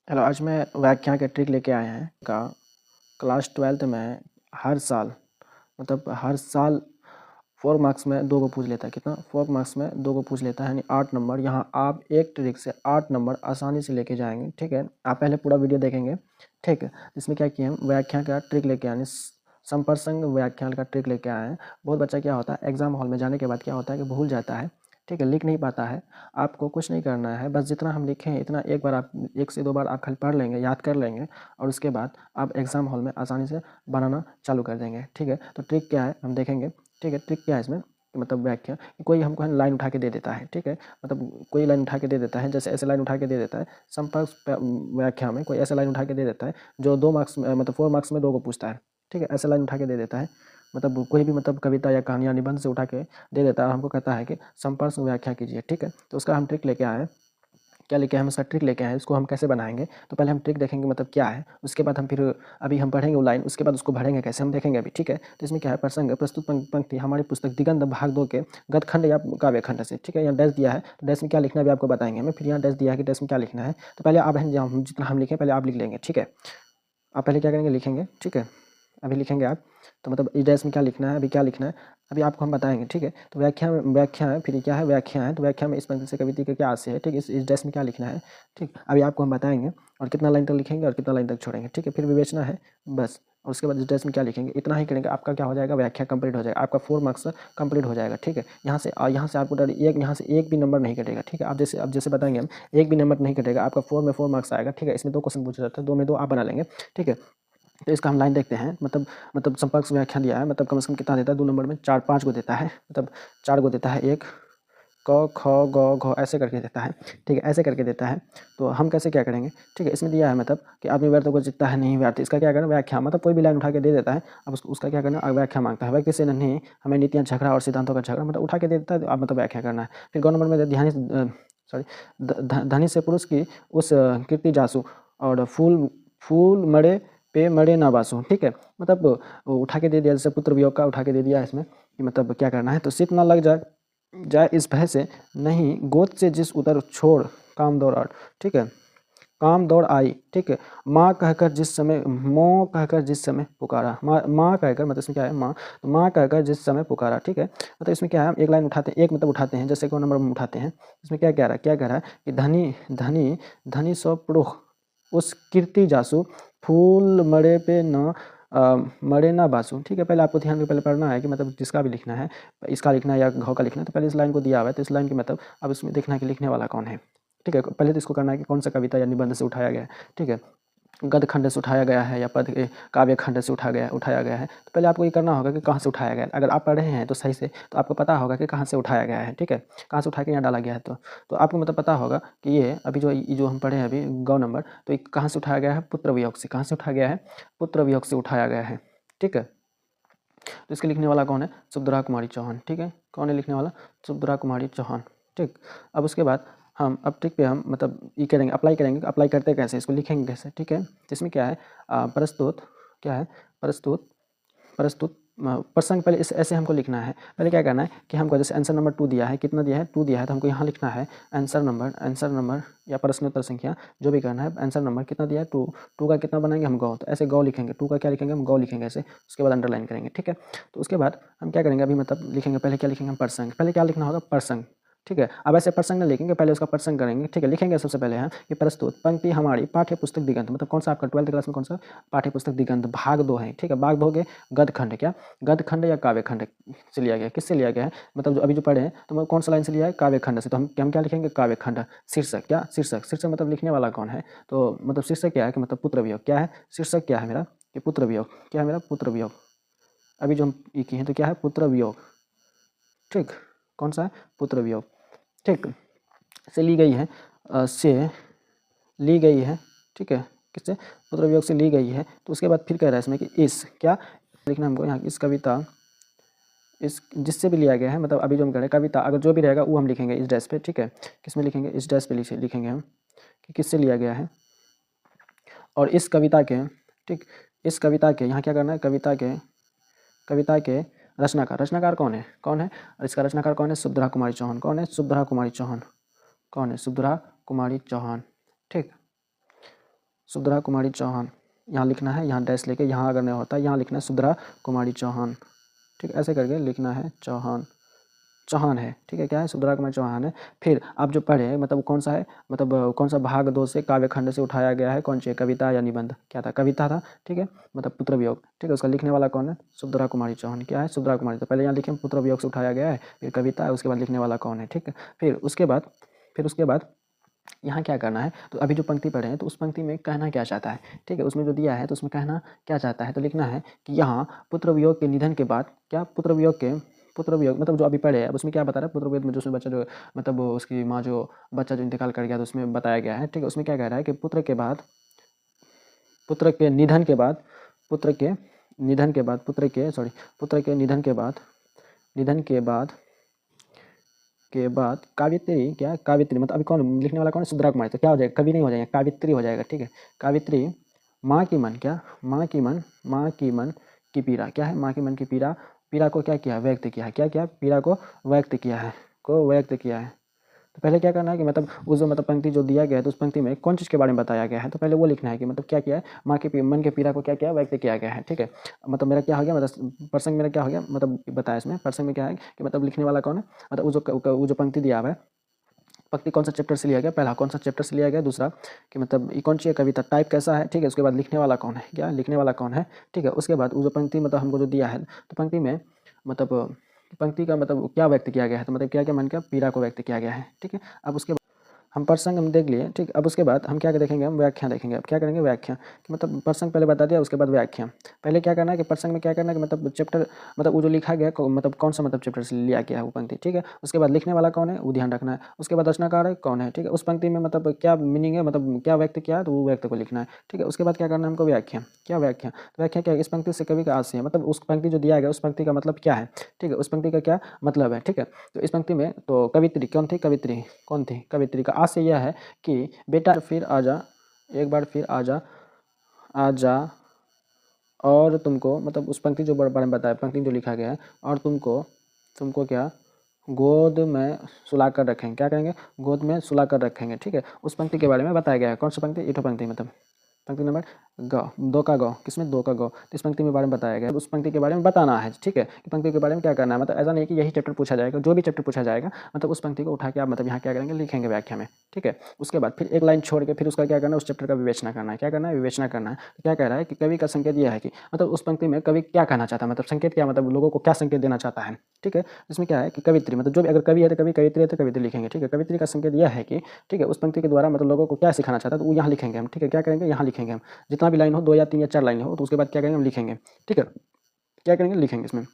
Hello, आज मैं व्याख्या के ट्रिक लेके आए हैं का क्लास 12th में हर साल हर साल 4 मार्क्स में 2 को पूछ लेता है। कितना? 4 मार्क्स में 2 को पूछ लेता है, यानी 8 नंबर। यहाँ आप एक ट्रिक से 8 नंबर आसानी से लेके जाएंगे। ठीक है, आप पहले पूरा वीडियो देखेंगे। ठीक है, इसमें क्या किए हम व्याख्या का ट्रिक लेके आए, संप्रसंग व्याख्यान का ट्रिक लेके आए हैं। बहुत बच्चा क्या होता है, एग्जाम हॉल में जाने के बाद क्या होता है कि भूल जाता है। ठीक है, लिख नहीं पाता है। आपको कुछ नहीं करना है, बस जितना हम लिखे हैं इतना एक बार आप 1 से 2 बार आप खाली पढ़ लेंगे, याद कर लेंगे, और उसके बाद आप एग्ज़ाम हॉल में आसानी से बनाना चालू कर देंगे। ठीक है, तो ट्रिक क्या है हम देखेंगे। ठीक है, ट्रिक क्या है इसमें, व्याख्या कोई हमको है लाइन उठा के दे देता है। ठीक है, कोई लाइन उठा के दे देता है, जैसे ऐसे लाइन उठा के दे देता है। व्याख्या में कोई ऐसे लाइन उठा के दे देता है जो 2 मार्क्स में 4 मार्क्स में 2 को पूछता है। ठीक है, ऐसे लाइन उठा के दे देता है, कोई भी कविता या कहानी या निबंध से उठा के दे देता है और हमको कहता है कि संपर्क व्याख्या कीजिए। ठीक है, तो उसका हम ट्रिक लेके आए हैं। क्या लेके आए हम? उसका ट्रिक लेके आए हैं। इसको हम कैसे बनाएंगे, तो पहले हम ट्रिक देखेंगे क्या है, उसके बाद हम फिर अभी हम पढ़ेंगे वो लाइन, उसके बाद उसको भरेंगे कैसे हम देखेंगे अभी। ठीक है, तो इसमें क्या है, प्रसंग प्रस्तुत पंक्ति हमारी पुस्तक दिगंत भाग 2 के गद्यखंड या काव्य खंड से। ठीक है, यहाँ डैश दिया है, तो डैश में क्या लिखना है अभी आपको बताएंगे हमें। फिर यहाँ डैश दिया है कि डैश में क्या लिखना है, तो पहले आप जितना हम लिखें पहले आप लिख लेंगे। ठीक है, आप पहले क्या करेंगे, लिखेंगे। ठीक है, अभी लिखेंगे आप, तो इस डैश में क्या लिखना है, अभी क्या लिखना है अभी आपको हम बताएंगे। ठीक है, तो व्याख्या है, फिर क्या है व्याख्या है, तो व्याख्या में इस पंक्ति से कविता का क्या आशय है। ठीक है, इस डैश में क्या लिखना है। ठीक, अभी आपको हम बताएंगे और कितना लाइन तक लिखेंगे और कितना लाइन तक छोड़ेंगे। ठीक है, फिर विवेचना है बस, और उसके बाद इस डैश में क्या लिखेंगे, इतना ही करेंगे, आपका क्या हो जाएगा, व्याख्या कंप्लीट हो जाएगा, आपका 4 मार्क्स कंप्लीट हो जाएगा। ठीक है, यहाँ से आपको यहाँ से एक भी नंबर नहीं कटेगा। ठीक है, आप जैसे बताएंगे हम, एक भी नंबर नहीं कटेगा, आपका 4 में 4 मार्क्स आएगा। ठीक है, इसमें 2 क्वेश्चन पूछा जाता है, 2 में 2 आप बना लेंगे। ठीक है, तो इसका हम लाइन देखते हैं। संपर्क से व्याख्या दिया है, कम से कम कितना देता है, 2 नंबर में 4-5 को देता है, 4 को देता है, एक क ख ग घ ऐसे करके देता है। ठीक है, ऐसे करके देता है, तो हम कैसे क्या करेंगे। ठीक है, इसमें दिया है कि आदमी व्यर्थ को जीतता है नहीं व्यर्थ, इसका क्या करना व्याख्या, कोई भी लाइन उठा के दे देता है, अब उसका क्या करना, व्याख्या मांगता है। व्यक्ति से नहीं हमें नीतियाँ झगड़ा और सिद्धांतों का झगड़ा उठा के दे देता है, तो आप व्याख्या करना है। फिर 2 नंबर में धनी से पुरुष की उस कीर्ति जासू और फूल फूल मरे पे मरे ना बासु। ठीक है, उठा के दे दिया, जैसे पुत्र वियोग का उठा के दे दिया इसमें कि क्या करना है, तो शीत ना लग जाए इस भय से नहीं गोद से जिस उतर छोड़ काम दौड़ आड़। ठीक है, काम दौड़ आई। ठीक है, माँ कहकर जिस समय मों कहकर जिस समय पुकारा, माँ कहकर इसमें क्या है माँ, तो माँ कहकर जिस समय पुकारा। ठीक है, इसमें क्या है, हम एक लाइन उठाते हैं, एक उठाते हैं, जैसे 2 नंबर में उठाते हैं। इसमें क्या कह रहा है कि धनी धनी धनी सौ पुरुष उस कीर्ति जासु फूल मरे पे न मरे ना बासु। ठीक है, पहले आपको ध्यान में पहले पढ़ना है कि जिसका भी लिखना है, इसका लिखना है या घ का लिखना है, तो पहले इस लाइन को दिया हुआ है, तो इस लाइन की अब इसमें देखना है कि लिखने वाला कौन है। ठीक है, पहले तो इसको करना है कि कौन सा कविता या निबंध से उठाया गया है। ठीक है, गद्य खंड से उठाया गया है या काव्य खंड से उठाया गया है, तो पहले आपको ये करना होगा कि कहाँ से उठाया गया है। अगर आप पढ़ रहे हैं तो सही से, तो आपको पता होगा कि कहाँ से उठाया गया है। ठीक है, कहाँ से उठा के यहाँ डाला गया है, तो आपको पता होगा कि ये अभी जो हम पढ़े हैं अभी 9 नंबर, तो ये कहाँ से उठाया गया है, पुत्र वियोग से। कहाँ से उठाया गया है, पुत्र वियोग से उठाया गया है। ठीक है, तो इसके लिखने वाला कौन है, सुभद्रा कुमारी चौहान। ठीक है, कौन है लिखने वाला, सुभद्रा कुमारी चौहान। ठीक, अब उसके बाद हम अब ट्रिक पे हम ये करेंगे, अप्लाई करेंगे। अप्लाई करते कैसे, इसको लिखेंगे कैसे। ठीक है, तो इसमें क्या है, प्रस्तुत क्या है, प्रस्तुत प्रस्तुत प्रसंग, पहले इस ऐसे हमको लिखना है। पहले क्या करना है कि हमको जैसे आंसर नंबर 2 दिया है, कितना दिया है 2 दिया है, तो हमको यहाँ लिखना है आंसर नंबर या प्रश्नोत्तर संख्या जो भी करना है। आंसर नंबर कितना दिया है 2 का कितना बनाएंगे हम गौ, तो ऐसे गौ लिखेंगे, 2 का क्या लिखेंगे हम गौ लिखेंगे ऐसे, उसके बाद अंडरलाइन करेंगे। ठीक है, तो उसके बाद हम क्या करेंगे अभी लिखेंगे, पहले क्या लिखेंगे हम प्रसंग, पहले क्या लिखना होगा प्रसंग। ठीक है, अब ऐसे प्रसंग नहीं लिखेंगे, पहले उसका प्रसंग करेंगे। ठीक है, लिखेंगे सबसे पहले है कि प्रस्तुत पंक्ति हमारी पाठ्य पुस्तक दिगंत, कौन सा आपका 12th क्लास में कौन सा पाठ्य पुस्तक दिगंत भाग 2 है। ठीक है, भाग 2 के गद्य खंड, क्या गद्य खंड या काव्य खंड से लिया गया, किससे लिया गया है, जो अभी जो पढ़े हैं, तो कौन सा लाइन से लिया है, काव्य खंड से। तो हम क्या लिखेंगे, काव्य खंड। शीर्षक क्या, शीर्षक लिखने वाला कौन है, तो शीर्षक क्या है कि पुत्र वियोग। क्या है शीर्षक, क्या है मेरा कि पुत्र वियोग, क्या है मेरा पुत्र वियोग। अभी जो हम ये किए हैं तो क्या है पुत्र वियोग। ठीक, कौन सा है पुत्र वियोग। ठीक, से ली गई है, से ली गई है। ठीक है, किससे, पुत्र वियोग से ली गई है। तो उसके बाद फिर कह रहा है इसमें कि इस क्या लिखना हमको यहाँ, इस कविता इस जिससे भी लिया गया है, अभी जो हम कह रहे हैं कविता, अगर जो भी रहेगा वो हम लिखेंगे इस डैश पे। ठीक है, किस में लिखेंगे, इस डैश पे लिखेंगे हम कि किससे लिया गया है, और इस कविता के, ठीक, इस कविता के यहाँ क्या करना है, कविता के रचनाकार कौन है, और इसका रचनाकार कौन है, सुभद्रा कुमारी चौहान। कौन है, सुभद्रा कुमारी चौहान। कौन है, सुभद्रा कुमारी चौहान। ठीक, सुभद्रा कुमारी चौहान, यहाँ लिखना है, यहाँ डैश लेके, यहाँ अगर नहीं होता यहाँ लिखना है सुभद्रा कुमारी चौहान, ठीक, ऐसे करके लिखना है, चौहान, चौहान है, ठीक है, क्या है, सुभद्रा कुमारी चौहान है। फिर आप जो पढ़े मतलब कौन सा है, मतलब कौन सा भाग 2 से काव्य खंड से उठाया गया है, कौन सी कविता या निबंध, क्या था, कविता था, ठीक है, मतलब पुत्र वियोग, ठीक है, उसका लिखने वाला कौन है, सुभद्रा कुमारी चौहान, क्या है, सुभद्रा कुमारी, तो पहले यहाँ लिखें पुत्र वियोग से उठाया गया है, फिर कविता है, उसके बाद लिखने वाला कौन है, ठीक है। फिर उसके बाद यहाँ क्या करना है, तो अभी जो पंक्ति पढ़े हैं तो उस पंक्ति में कहना क्या चाहता है, ठीक है, उसमें जो दिया है तो उसमें कहना क्या चाहता है, तो लिखना है कि यहाँ पुत्र वियोग के निधन के बाद, क्या, पुत्र वियोग मतलब जो अभी पढ़े हैं, अब उसमें क्या बता रहा है, पुत्र वियोग में जो उसमें बच्चा जो मतलब उसकी माँ जो बच्चा जो इंतकाल कर गया तो उसमें बताया गया है, ठीक है, उसमें क्या कह रहा है कि पुत्र के बाद, पुत्र के निधन के बाद, पुत्र के निधन के बाद, पुत्र के निधन के बाद कावित्री, क्या, कावित्री मतलब अभी कौन लिखने वाला कौन है, सुभद्रा कुमारी, तो क्या हो जाएगा, कवि नहीं हो जाएगा, कावित्री हो जाएगा, ठीक है, कावित्री माँ की मन, क्या, माँ की मन की पीड़ा, क्या है, माँ की मन की पीड़ा, पीड़ा को क्या किया, व्यक्त किया है, क्या किया, पीड़ा को व्यक्त किया है, तो पहले क्या करना है कि मतलब उस जो मतलब पंक्ति जो दिया गया है तो उस पंक्ति में कौन चीज़ के बारे में बताया गया है, तो पहले वो लिखना है कि मतलब क्या किया है, माँ के मन के पीड़ा को क्या किया, व्यक्त किया गया है, ठीक है। मतलब मेरा क्या हो गया, मतलब प्रसंग मेरा क्या हो गया, मतलब बताया इसमें प्रसंग में क्या है कि मतलब लिखने वाला कौन है, मतलब वो जो पंक्ति दिया हुआ है, पंक्ति कौन सा चैप्टर से लिया गया, पहला कौन सा चैप्टर से लिया गया, दूसरा कि मतलब ये कौन सी है कविता, टाइप कैसा है, ठीक है, उसके बाद लिखने वाला कौन है, क्या, लिखने वाला कौन है, ठीक है। उसके बाद वो जो पंक्ति मतलब हमको जो दिया है तो पंक्ति में मतलब पंक्ति का मतलब क्या व्यक्त किया गया है, तो मतलब क्या क्या मन का पीड़ा को व्यक्त किया गया है, ठीक है। अब उसके हम प्रसंग हम देख लिए, ठीक, अब उसके बाद हम क्या देखेंगे, हम व्याख्या देखेंगे, अब क्या करेंगे, व्याख्या कि मतलब प्रसंग पहले बता दिया, उसके बाद व्याख्या, पहले क्या करना है कि प्रसंग में क्या करना है कि मतलब चैप्टर मतलब वो जो लिखा गया मतलब कौन सा मतलब चैप्टर से लिया गया है वो पंक्ति, ठीक है। उसके बाद लिखने वाला कौन है वो ध्यान रखना है, उसके बाद रचनाकार है कौन है, ठीक है, उस पंक्ति में मतलब क्या मीनिंग है, मतलब क्या व्यक्त किया है तो वो व्यक्त को लिखना है, ठीक है। उसके बाद क्या करना है हमको, व्याख्या, क्या व्याख्या, तो व्याख्या क्या है, इस पंक्ति से कवि का आशय है, मतलब उस पंक्ति जो दिया गया उस पंक्ति का मतलब क्या है, ठीक है, उस पंक्ति का क्या मतलब है, ठीक है। तो इस पंक्ति में तो कवित्री कौन थी, कवित्री का आशय यह है कि बेटा फिर आजा, एक बार फिर आजा और तुमको, मतलब उस पंक्ति जो बारे में बताया, पंक्ति जो लिखा गया है, और तुमको क्या, गोद में सुला कर रखेंगे, क्या करेंगे, गोद में सुला कर रखेंगे, ठीक है। उस पंक्ति के बारे में बताया गया है, कौन सा पंक्ति, ईटो पंक्ति, मतलब पंक्ति नंबर दो का गौ, किसमें, दो का गौ, तो इस पंक्ति के बारे में बताया गया, उस पंक्ति के बारे में बताना है, ठीक है, कि पंक्ति के बारे में क्या करना है, मतलब ऐसा नहीं कि यही चैप्टर पूछा जाएगा, जो भी चैप्टर पूछा जाएगा मतलब उस पंक्ति को उठा के आप मतलब यहाँ क्या करेंगे, लिखेंगे व्याख्या में, ठीक है। उसके बाद फिर एक लाइन छोड़ के फिर उसका क्या करना है, उस चैप्टर का विवेचना करना है, क्या करना है, विवेचना करना है। तो क्या कह रहा है कि कवि का संकेत यह है कि मतलब उस पंक्ति में कवि क्या कहना चाहता है, मतलब संकेत क्या, मतलब लोगों को क्या संकेत देना चाहता है, ठीक है। इसमें क्या है कि कवित्री मतलब जो भी अगर कवि है तो कवि, कवित्री है तो कवित्री लिखेंगे, ठीक है। कवित्री का संकेत यह है कि ठीक है उस पंक्ति के द्वारा मतलब लोगों को क्या सिखाना चाहता है तो वो यहाँ लिखेंगे हम, ठीक है। क्या करेंगे, यहाँ लिखेंगे हम, जितना भी लाइन हो, 2 या 3 या 4 लाइन हो तो उसके बाद क्या करेंगे, हम लिखेंगे, ठीक है। क्या करेंगे, लिखेंगे इसमें।